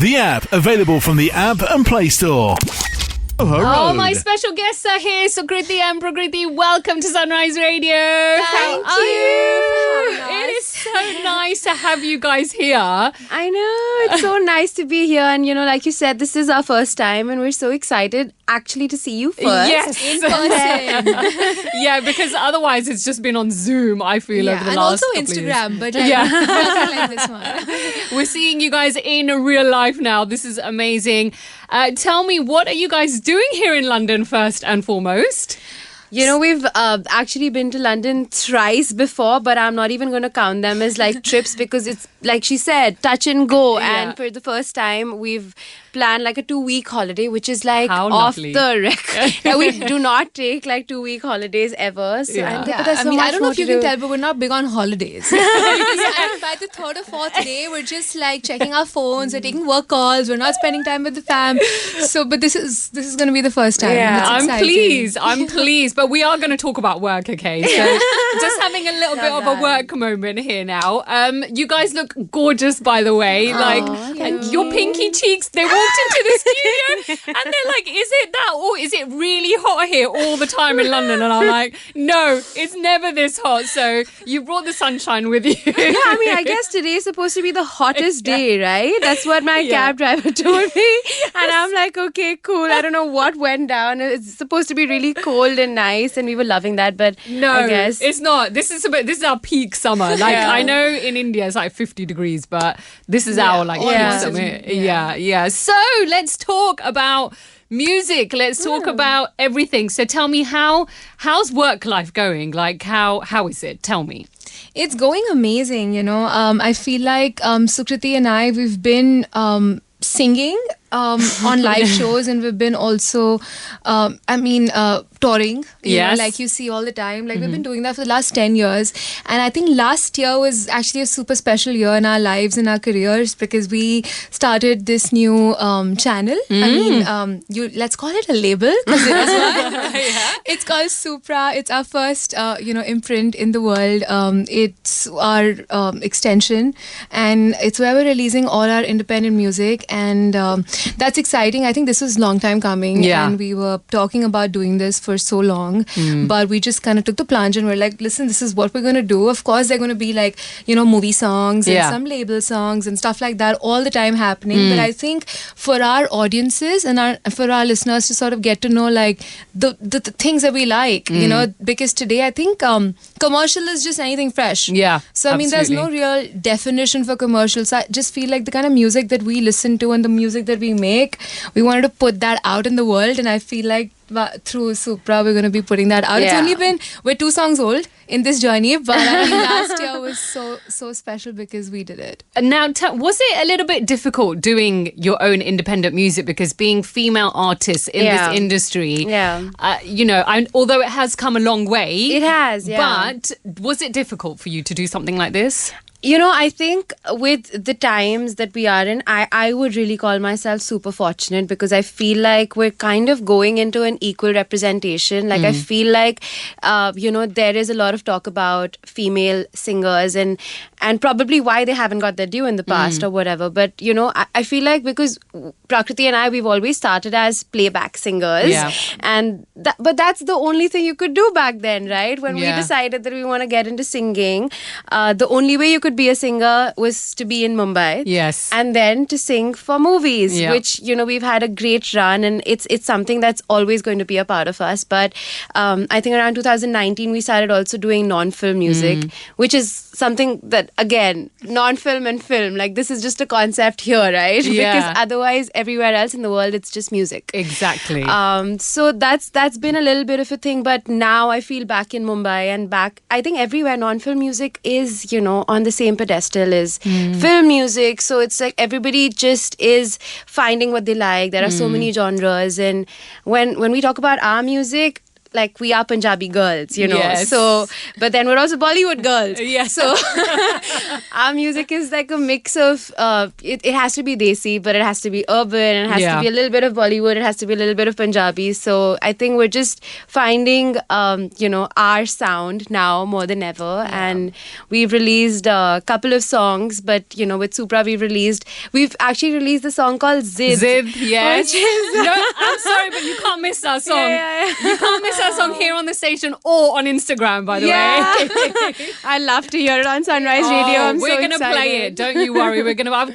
The app, available from the App and Play Store. Oh, my special guests are here. Sukriti and Prakriti, welcome to Sunrise Radio. Thank you. It is so nice to have you guys here. I know. It's so nice to be here. And, like you said, this is our first time and we're so excited actually to see you first. Yes. In person. Yeah, because otherwise it's just been on Zoom, I feel, over the and last also couple of Instagram, years. but nothing like this one. We're seeing you guys in real life now. This is amazing. Tell me, what are you guys doing here in London first and foremost? We've actually been to London thrice before, but I'm not even going to count them as like trips because it's, like she said, touch and go. Yeah. And for the first time, we've planned like a 2-week holiday, which is like How off lovely. the record. And we do not take like 2-week holidays ever. So Yeah. but there's so I much don't know more if you to can do. tell, but we're not big on holidays. And by the third or fourth day, we're just like checking our phones, we're taking work calls, we're not spending time with the fam. So, but this is going to be the first time. Yeah. It's I'm exciting. I'm pleased. But we are going to talk about work, okay? So just having a little bit of a work moment here now. You guys look gorgeous, by the way. And your pinky cheeks, they walked into the studio and they're like, is it that or is it really hot here all the time in London? And I'm like, no, it's never this hot. So you brought the sunshine with you. Yeah, I guess today is supposed to be the hottest day, right? That's what my cab driver told me. And I'm like, okay, cool. I don't know what went down. It's supposed to be really cold and nice, and we were loving that. But No, I guess it's not. This is our peak summer. Like I know in India it's like 50 degrees, but this is our like peak summer. Yeah. So let's talk about music. Let's talk about everything. So tell me, how's work life going? Like how is it? Tell me. It's going amazing, I feel like Sukriti and I, we've been singing on live shows, and we've been also, touring, Yes. like you see all the time. Like we've been doing that for the last 10 years. And I think last year was actually a super special year in our lives, in our careers, because we started this new channel. Let's call it a label. 'Cause it is one. It's called Supra. It's our first, imprint in the world. It's our extension, and it's where we're releasing all our independent music, and that's exciting. I think this was a long time coming, and we were talking about doing this for so long, but we just kind of took the plunge and we're like, listen, this is what we're going to do. Of course, they're going to be like, movie songs and some label songs and stuff like that all the time happening. But I think for our audiences and for our listeners to sort of get to know like the things that we like, because today I think commercial is just anything fresh. Yeah, So there's no real definition for commercials. I just feel like the kind of music that we listen to and the music that we make, we wanted to put that out in the world, and I feel like through Supra we're going to be putting that out. It's only we're 2 songs old in this journey, but I think last year was so special because we did it. And now, was it a little bit difficult doing your own independent music, because being female artists in this industry, although it has come a long way, it has, but was it difficult for you to do something like this? I think with the times that we are in, I would really call myself super fortunate, because I feel like we're kind of going into an equal representation. Like I feel like, there is a lot of talk about female singers and probably why they haven't got their due in the past or whatever. But, I feel like because Prakriti and I, we've always started as playback singers. Yeah. But that's the only thing you could do back then, right? When we decided that we want to get into singing, the only way you could be a singer was to be in Mumbai. Yes. And then to sing for movies, which, we've had a great run, and it's something that's always going to be a part of us. But I think around 2019, we started also doing non-film music, which is something that, again, non-film and film, like this is just a concept here, right? Yeah. Because otherwise, everywhere else in the world, it's just music. Exactly. So that's been a little bit of a thing. But now I feel back in Mumbai and I think everywhere non-film music is, on the same pedestal as film music. So it's like everybody just is finding what they like. There are so many genres. And when we talk about our music, like we are Punjabi girls, you know. Yes. So, but then we're also Bollywood girls. Yes. So our music is like a mix of it has to be desi, but it has to be urban. It has to be a little bit of Bollywood. It has to be a little bit of Punjabi. So I think we're just finding our sound now more than ever. And we've released a couple of songs, but with Supra we've actually released a song called Zid. Zid, yes. Which is, no, I'm sorry, but you can't miss that song. You can't miss that song here on the station or on Instagram, by the way. I love to hear it on Sunrise Radio. We're gonna play it. Don't you worry.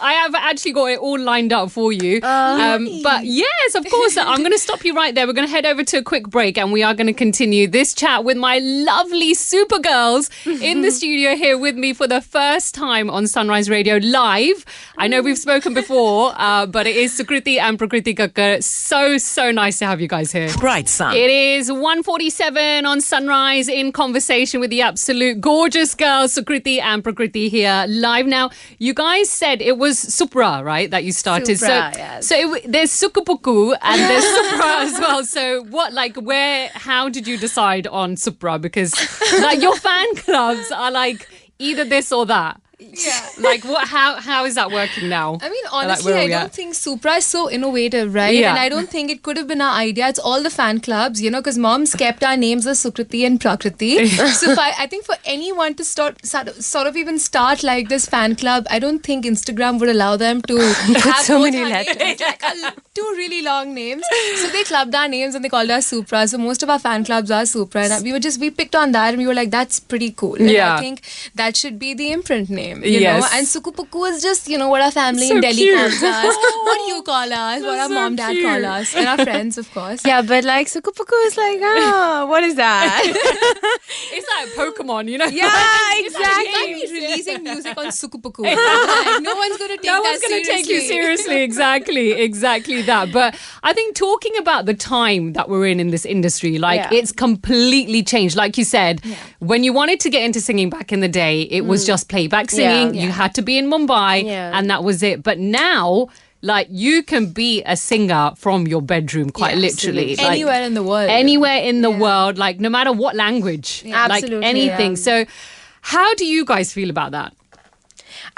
I have actually got it all lined up for you. But yes, of course, I'm going to stop you right there. We're going to head over to a quick break, and we are going to continue this chat with my lovely super girls in the studio here with me for the first time on Sunrise Radio live. I know we've spoken before, but it is Sukriti and Prakriti Kakkar. So nice to have you guys here. Bright Sun. It is 1:47 on Sunrise in conversation with the absolute gorgeous girls, Sukriti and Prakriti here live. Now, you guys said it was Supra, right, that you started. Supra, yes. So there's Sukupuku and there's Supra as well. So how did you decide on Supra? Because your fan clubs are either this or that. Yeah. How is that working now? I mean, honestly, I don't think Supra is so innovative, right? Yeah. And I don't think it could have been our idea. It's all the fan clubs, because moms kept our names as Sukriti and Prakriti. So I think for anyone to sort of even start like this fan club, I don't think Instagram would allow them to have so both many our letters. names, two really long names. So they clubbed our names and they called us Supra. So most of our fan clubs are Supra. And we picked on that and we were like, that's pretty cool. And I think that should be the imprint name. You know, and Sukupuku is just what our family in Delhi calls us. What do you call us? What our mom, dad call us, and our friends, of course. Yeah, but Sukupuku is what is that? It's like Pokemon, Yeah, exactly. It's like releasing music on Sukupuku. No one's going to take no one's going to take you seriously. Exactly that. But I think talking about the time that we're in this industry, it's completely changed. Like you said, when you wanted to get into singing back in the day, it was just playback singing. You had to be in Mumbai and that was it. But now, you can be a singer from your bedroom, quite literally. Anywhere in the world. Anywhere in the world, no matter what language. Absolutely. Anything. So how do you guys feel about that?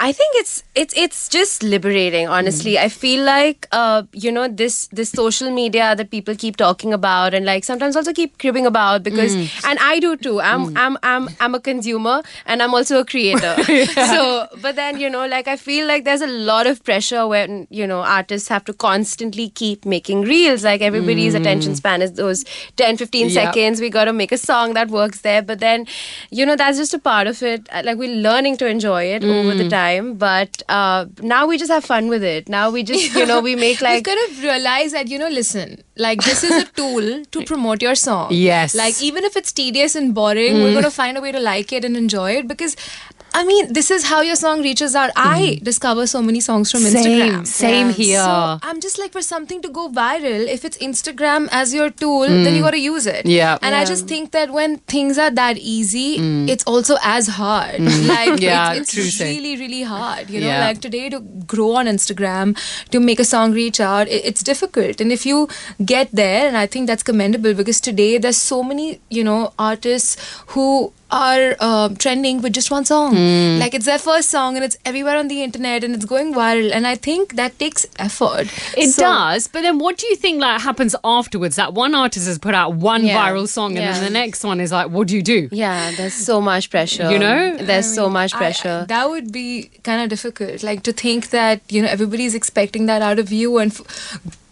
I think it's just liberating, honestly. I feel like this social media that people keep talking about and sometimes also keep cribbing about because and I do too. I'm a consumer and I'm also a creator. So but then I feel like there's a lot of pressure when artists have to constantly keep making reels. Everybody's attention span is those 10-15 seconds. We got to make a song that works there. But then that's just a part of it. We're learning to enjoy it over the time. But now we just have fun with it. Now we just, we make We've kind of realized that, listen, this is a tool to promote your song. Yes. Even if it's tedious and boring, we're going to find a way to like it and enjoy it because this is how your song reaches out. I discover so many songs from Instagram. Same here. So I'm just for something to go viral, if it's Instagram as your tool, then you got to use it. Yeah. And I just think that when things are that easy, it's also as hard. It's really, really hard. Today to grow on Instagram, to make a song reach out, it's difficult. And if you get there, and I think that's commendable because today there's so many, artists who are trending with just one song. It's their first song and it's everywhere on the internet and it's going viral. And I think that takes effort. It does. But then what do you think happens afterwards? That one artist has put out one viral song and then the next one is what do you do? Yeah, there's so much pressure. There's so much pressure. That would be kind of difficult. To think that, everybody's expecting that out of you and...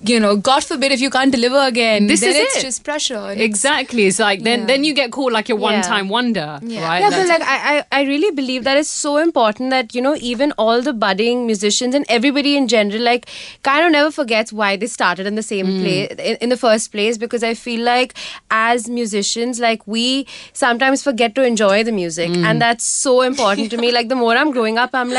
God forbid if you can't deliver again. It's just pressure. Exactly. It's then you get called a one-time wonder, right? Yeah, but I really believe that it's so important that, even all the budding musicians and everybody in general, kind of never forgets why they started in the same place, in the first place, because I feel as musicians, we sometimes forget to enjoy the music. And that's so important to me. The more I'm growing up, I'm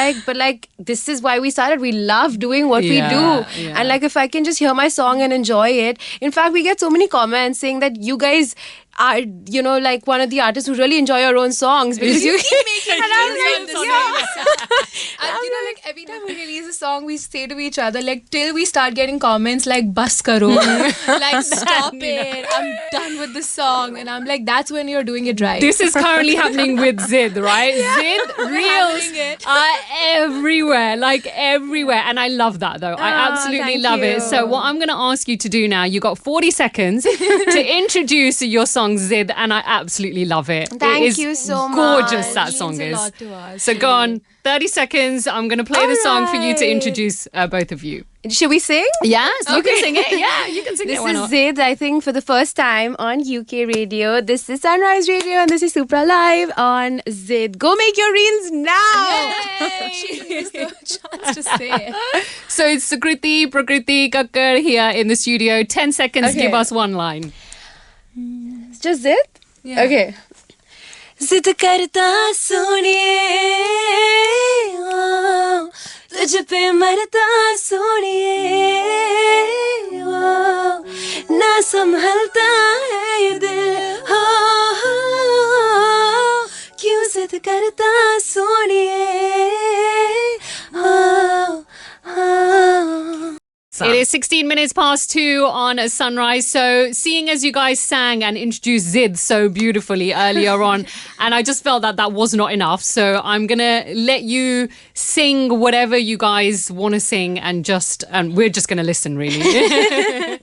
this is why we started. We love doing what we do. Yeah. And if I can just hear my song and enjoy it. In fact, we get so many comments saying that you guys are, you know, like one of the artists who really enjoy your own songs because you keep making And I'm like, yeah. and you know, like every time we release a song, we say to each other, like, till we start getting comments like "Bas karo," like "Stop it, I'm done with this song," and I'm like, that's when you're doing it right. This is currently happening with Zid, right? Zid reels having it. are everywhere, like everywhere. And I love that though. I absolutely thank love you. it. So what I'm going to ask you to do now, you got 40 seconds to introduce your song Zid, and I absolutely love it. Thank it is you so gorgeous, much. that It song means a is. lot to us. So go on, 30 seconds. I'm going to play the song for you to Alright. introduce both of you. Should we sing? Yes, you can sing it. Yeah, you can sing This it. Why is not? Zid, I think, for the first time on UK radio. This is Sunrise Radio, and this is Supra Live on Zid. Go make your reels now! She didn't miss the chance to say it. So it's Sukriti, Prakriti, Kakkar here in the studio. 10 seconds, Okay. give us one line. It's just Zid? Yeah. Okay. जिद करता सोनिए ओ, तुझ पे मरता सोनिए ओ, ना संभलता है ये दिल हो, क्यों जिद करता सोनिए हो. It is 16 minutes past 2 on Sunrise. So, seeing as you guys sang and introduced Zid so beautifully earlier on, and I just felt that that was not enough. So, I'm going to let you sing whatever you guys want to sing, and we're just going to listen, really.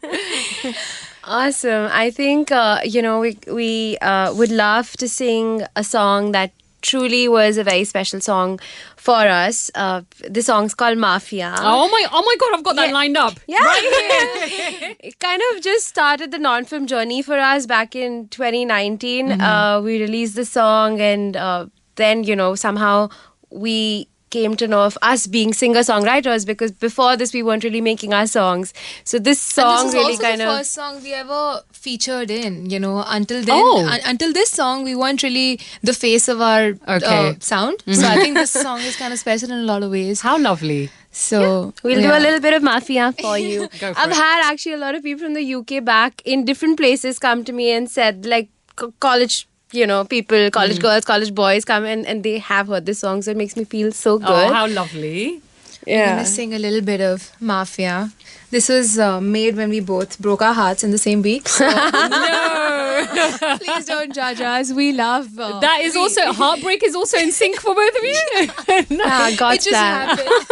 Awesome. I think, we would love to sing a song that truly was a very special song for us. The song's called Mafia. oh my God, I've got that Yeah. lined up. Yeah. It kind of just started the non-film journey for us back in 2019. We released the song, and then, somehow we came to know of us being singer-songwriters, because before this we weren't really making our songs. So this song And this is really also kind the of... first song we ever featured in. Until then, Oh. until this song, we weren't really the face of our Okay. sound. So I think this song is kind of special in a lot of ways. How lovely. So We'll do a little bit of Mafia for you. Go for I've it. had actually a lot of people from the UK back in different places come to me and said, like, college, people, college girls, college boys come and they have heard this song, so it makes me feel so good. Oh, how lovely. We're yeah. gonna sing a little bit of Mafia. This was made when we both broke our hearts in the same week. So No. please don't judge us. We love That is also, heartbreak is also in sync for both of you. No. Ah, it God's just plan. happened.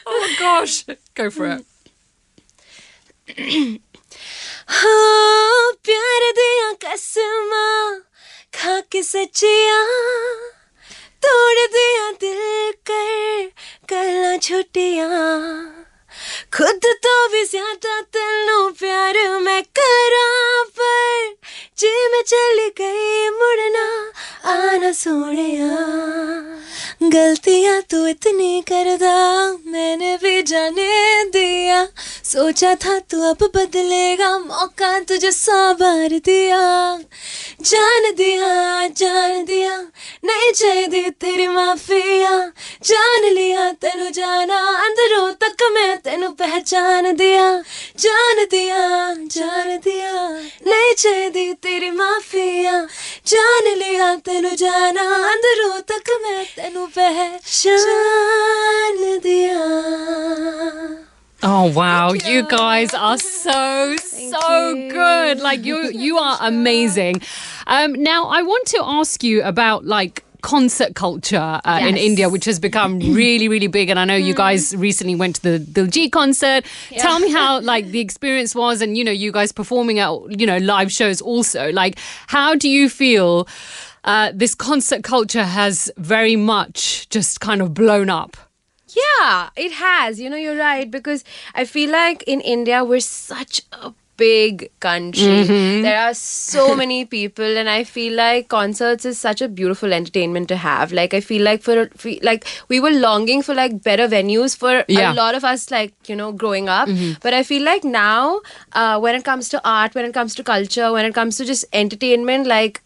Oh gosh. Go for it. हाँ, प्यार दिया कसमा खा के सचिया तोड़ दिया दिल करना छुट्टिया खुद तो भी ज्यादा तेनू प्यार मैं करा पर जी मैं चली गई मुड़ना आना सोनिया गलतियां तू इतनी करदा मैंने भी जाने दिया सोचा था तू अब बदलेगा मौका तुझे 100 बार दिया जान दिया नहीं चाहिए तेरी माफिया जान लिया तेनू जाना अंदरों तक मैं तेनू पहचान दिया जान दिया नहीं चाहिए तेरी माफिया जान लिया तेनू जाना अंदरों तक मैं तेनू पहचान दिया. Oh wow, you guys are so you. good. Like you are amazing. Now I want to ask you about like concert culture in Yes. India, which has become really, really big. And I know you guys recently went to the Diljit concert. Tell me how like the experience was, and you guys performing at live shows also. Like, how do you feel this concert culture has very much just kind of blown up? Yeah, it has. You're right, because I feel like in India we're such a big country. There are so many people, and I feel like concerts is such a beautiful entertainment to have. Like, I feel like we were longing for like better venues for Yeah. a lot of us, like growing up. But I feel like now, when it comes to art, when it comes to culture, when it comes to just entertainment, like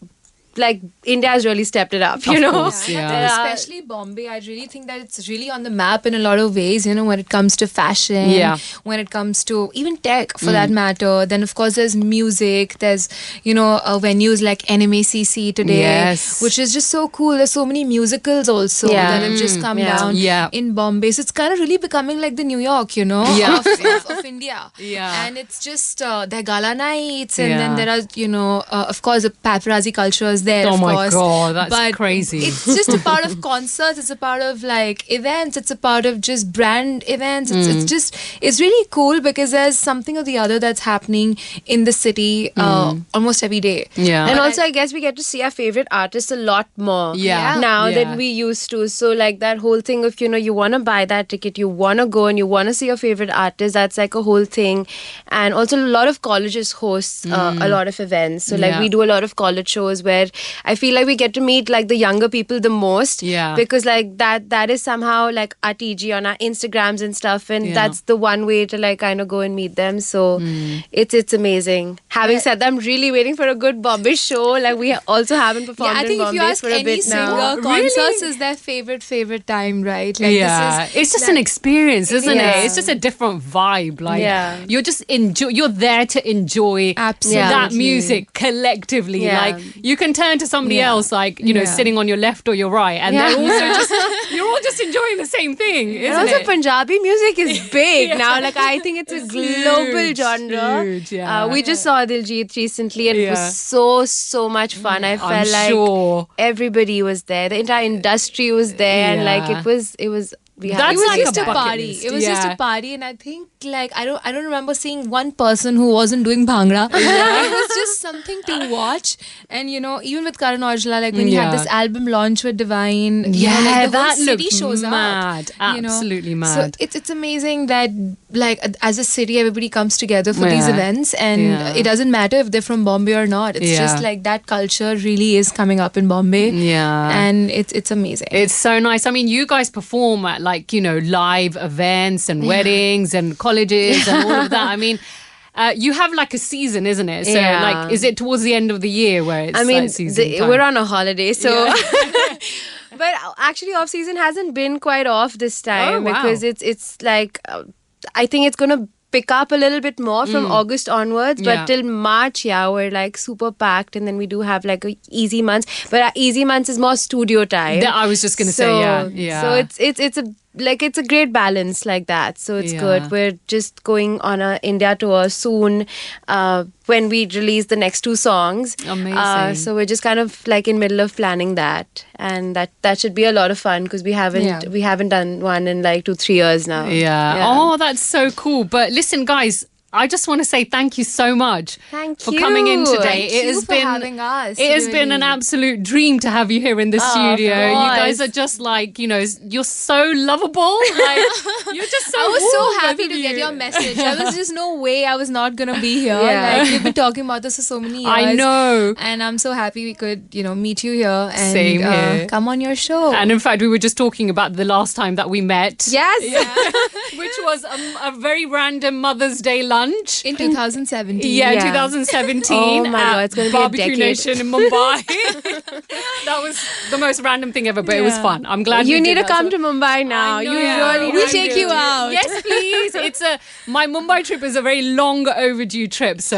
like India has really stepped it up, you know. course, yeah. And especially Bombay, I really think that it's really on the map in a lot of ways, you know, when it comes to fashion, when it comes to even tech for that matter. Then, of course, there's music, there's, you know, venues like NMACC today, which is just so cool. There's so many musicals also that have just come down in Bombay. So it's kind of really becoming like the New York, you know, of India. Yeah. And it's just, there are gala nights, and then there are, you know, of course, the paparazzi culture is there, Oh of my course. God, that's But crazy. It's just a part of concerts. It's a part of like events. It's a part of just brand events. It's really cool because there's something or the other that's happening in the city almost every day. Yeah. And also, I guess we get to see our favorite artists a lot more now than we used to. So, like that whole thing of, you know, you want to buy that ticket, you want to go and you want to see your favorite artist. That's like a whole thing. And also, a lot of colleges host a lot of events. So, like, we do a lot of college shows where I feel like we get to meet like the younger people the most. Yeah. Because like that is somehow like our TG on our Instagrams and stuff. And that's the one way to like kind of go and meet them. So it's amazing. Having said that, I'm really waiting for a good Bombay show. Like we also haven't performed I think in if you Bombay ask for a any bit singer, now. concerts is their favorite time, right? Like, this is, It's just an experience, isn't it? It's just a different vibe. Like you're just you're there to enjoy that music collectively. Like you can turn to somebody else, like, you know, sitting on your left or your right, and they're also just, you're all just enjoying the same thing, isn't And also it? Punjabi music is big now. Like I think it's a global genre. Huge, We just saw Diljit recently and it was so much fun. I felt like everybody was there. The entire industry was there and like it was That's it was like just a a bucket party. list. It was just a party, and I think like I don't remember seeing one person who wasn't doing bhangra. It was just something to watch, and you know, even with Karan Aujla, like when he had this album launch with Divine, you know, like the whole that city looked shows mad, up. You know? absolutely mad. So it's amazing that like as a city, everybody comes together for these events, and it doesn't matter if they're from Bombay or not. It's just like that culture really is coming up in Bombay. And it's amazing. It's so nice. I mean, you guys perform at like, you know, live events and weddings and colleges and all of that. I mean, you have like a season, isn't it? So like, is it towards the end of the year where it's like season time? We're on a holiday, so but actually off season hasn't been quite off this time because it's like I think it's gonna pick up a little bit more from August onwards, but till March, we're like super packed, and then we do have like a easy months. But our easy months is more studio time. I was just gonna say, So it's a great balance like that. So it's good. We're just going on a India tour soon. When we release the next 2 songs. Amazing. So we're just kind of like in middle of planning that, and that should be a lot of fun because we haven't done one in like 2-3 years now. Oh, that's so cool. But listen, guys, I just want to say thank you so much for coming in today. Thank you for having us. It has been an absolute dream to have you here in the studio. You guys are just like, you know, you're so lovable. Like, you're just so I was warm, so happy both to of get you. your message. There was just no way I was not going to be here. Like, we've been talking about this for so many years. I know. And I'm so happy we could, you know, meet you here and Same here. come on your show. And in fact, we were just talking about the last time that we met. Yes. Which was a very random Mother's Day lunch. In 2017. Yeah, 2017. Oh my God, it's gonna be a Barbecue decade. Nation in Mumbai. That was the most random thing ever, but it was fun. I'm glad You we need did to that. come to Mumbai now. I know. You really We'll need take to. you out. Yes, please. My Mumbai trip is a very long overdue trip. So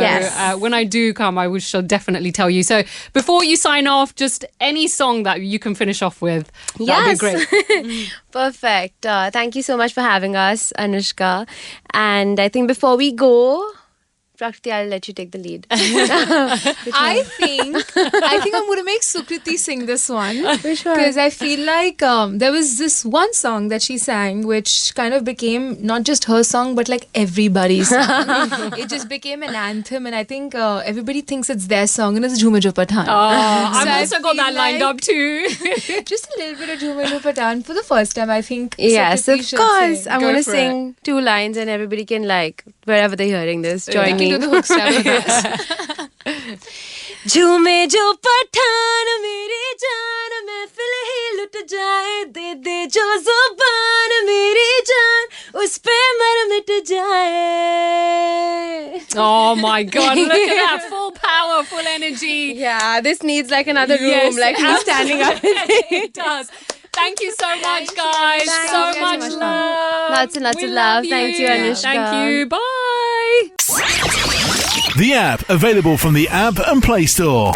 when I do come, I shall definitely tell you. So before you sign off, just any song that you can finish off with. That'd be great. Perfect. Thank you so much for having us, Anushka. And I think before we go, Prakriti, I'll let you take the lead. I think I'm going to make Sukriti sing this one. Which one? Because I feel like there was this one song that she sang which kind of became not just her song but like everybody's song. It just became an anthem, and I think everybody thinks it's their song, and it's Jhume Jo Pathaan. I've I also got feel that lined like- up too. Just a little bit of Jhume Jo Pathaan for the first time, I think. Yes, Sukriti of should course. sing. I'm Go going to for sing 2 lines and everybody can like, wherever they're hearing this, join You me. can do the hook step with us. झूमे जो पठान मेरी जान महफिल ही लुट जाए दे दे जो जुबान मेरी जान उस पे मर मिट जाए. Oh my God, look at that. Full power, full energy. Yeah, this needs like another room, Yes, like me standing up. It does. Thank you so much, guys. Thank so you. much love. Lots and lots We of love. you. Thank you, Anushka. Thank you. Bye. The app available from the App and Play Store.